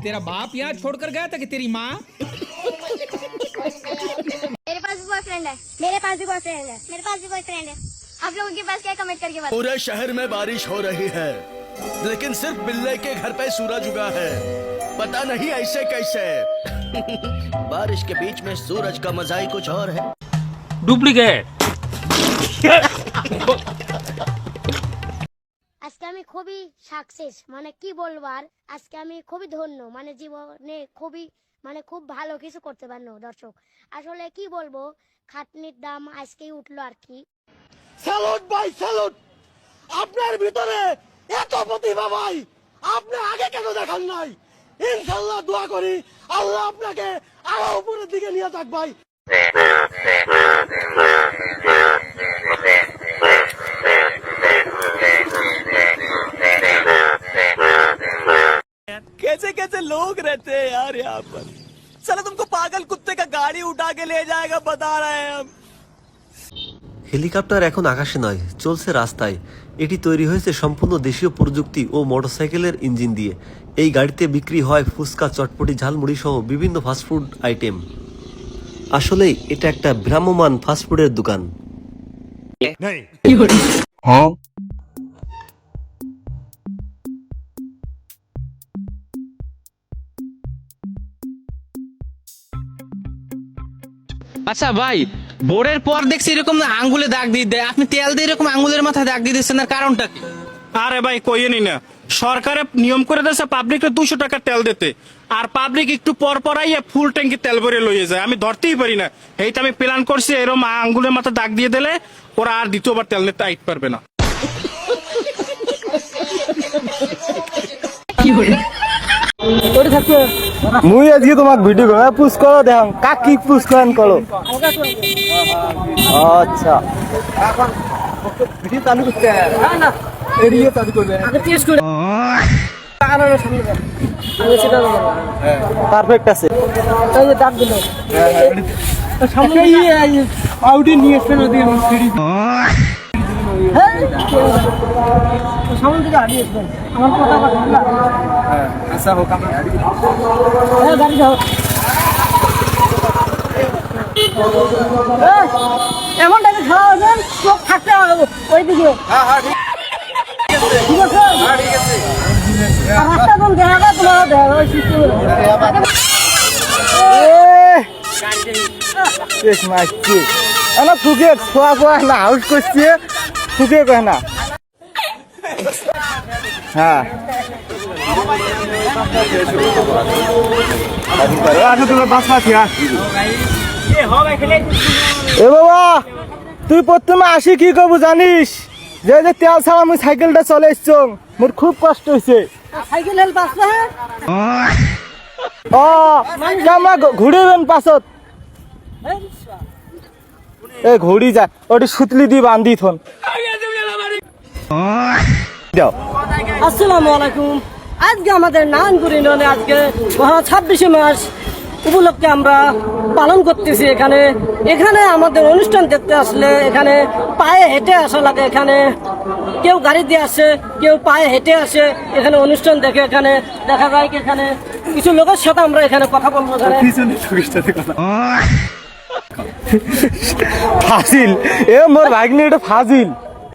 तेरा बाप यहाँ छोड़कर गया था कि तेरी माँ? मेरे पास भी बॉयफ्रेंड है। मेरे पास भी बॉयफ्रेंड है। मेरे पास भी बॉयफ्रेंड है। आप लोगों के पास क्या कमेंट करके बताओ। पूरे शहर में बारिश हो रही है, लेकिन सिर्फ बिल्ले के घर पे सूरज उगा है। पता नहीं ऐसे कैसे। बारिश के बीच में सूरज का मजा ही कुछ और है। डुप्लीकेट। আজকে আমি খুবই সাকসেস, মানে কি বলবার, আজকে আমি খুবই ধন্য, মানে জীবনে খুবই মানে খুব ভালো কিছু করতে পারলো। দর্শক আসলে কি বলবো, খাটনির দাম আজকেই উঠলো আর কি। স্যালুট ভাই স্যালুট, আপনার ভিতরে এত প্রতিভা ভাই, আপনি আগে কেন দেখান নাই? ইনশাআল্লাহ দোয়া করি আল্লাহ আপনাকে আরো উপরের দিকে নিয়ে যাক ভাই। कैसे कैसे लोग रहते हैं यार यहाँ पर। चलो तुमको पागल कुत्ते का गाड़ी उठा के ले जाएगा, बता रहे हैं हम। হেলিকপ্টার এখন আকাশে নয়, চলছে রাস্তায়। এটি তৈরি হয়েছে সম্পূর্ণ দেশীয় প্রযুক্তি ও মোটরসাইকেলের ইঞ্জিন দিয়ে। এই গাড়িতে বিক্রি হয় ফুচকা, চটপটি, ঝালমুড়ি সহ বিভিন্ন ফাস্টফুড আইটেম। আসলেই এটা একটা ভ্রাম্যমান ফাস্টফুডের দোকান। আচ্ছা ভাই, বোর্ডের পর দেখছি এরকম আঙ্গুলে দাগ দিয়ে দেয়, আপনি তেল দিয়ে এরকম আঙ্গুলের মাথায় দাগ দিয়ে দিচ্ছেন, কারণটা কি? আরে ভাই কইয়েনি না, সরকারে নিয়ম করে দিয়েছে পাবলিককে 200 টাকা তেল দিতে, আর পাবলিক একটু পর পরাইয়া ফুল ট্যাঙ্কি তেল ভরে লইয়ে যায়। আমি ধরতেই পারি না, এইটা আমি প্ল্যান করছি এরকম আঙ্গুলের মাথা দাগ দিয়ে দিলে ওরা আর দ্বিতীয়বার তেল নিতে আইতে পারবে না। মুই আজকে তোমাক ভিডিও করে পুশ করো, দেখ কাক কি পুশ করেন করো। আচ্ছা ভিডিও চালু করতে না না এরিয়া চালু করবে আগে টেস্ট করে আনার সামনে আমি সেটা পারফেক্ট আছে। এই যে দাগ দিল সামনে এই আউডি নিয়ে এসে নদী ফিরি হ্যাঁ সামনে থেকে হারিয়ে আসবেন আমার কথা বলেন না। হ্যাঁ আচ্ছা হোক, আমরা গাড়ি যাও। এমন টাইমে খাওয়া হবেন চোখ থাকতে হবে ওইদিকে। হ্যাঁ হ্যাঁ ঠিক আছে, হ্যাঁ ঠিক আছে। রাস্তা কোন দেখা তোমার দেখা ওই সিস্টেম এ মাইকি ana ফুকে ছোয়া ছোয়া না আউট করছে ফুকে কয় না। হ্যাঁ এ বাবা তুই প্রথমে আসি কি করবো জানিস, যে যে তেল ছাড়া আমি সাইকেলটা চলে এসছো, মোর খুব কষ্ট হয়েছে। আমরা ঘুরেবেন পাছত এ ঘড়ি যায় ওটি সুতলি দিয়ে বান্ধি থন। আসসালামু আলাইকুম। আজকে আমাদের নারায়ণপুর ইউনিয়নে আজকে 26শে মাস উপলক্ষে আমরা পালন করতেছি। এখানে আমাদের অনুষ্ঠান দেখতে আসলে এখানে পায়ে হেঁটে আসা লাগে। এখানে কেউ গাড়ি দিয়ে আসে, কেউ পায়ে হেঁটে আসে। এখানে অনুষ্ঠান দেখে এখানে দেখা যায় কি এখানে কিছু লোকের সাথে আমরা এখানে কথা বলবো। ফাজিল এ মোর ভাগ্নি এটা ফাজিল।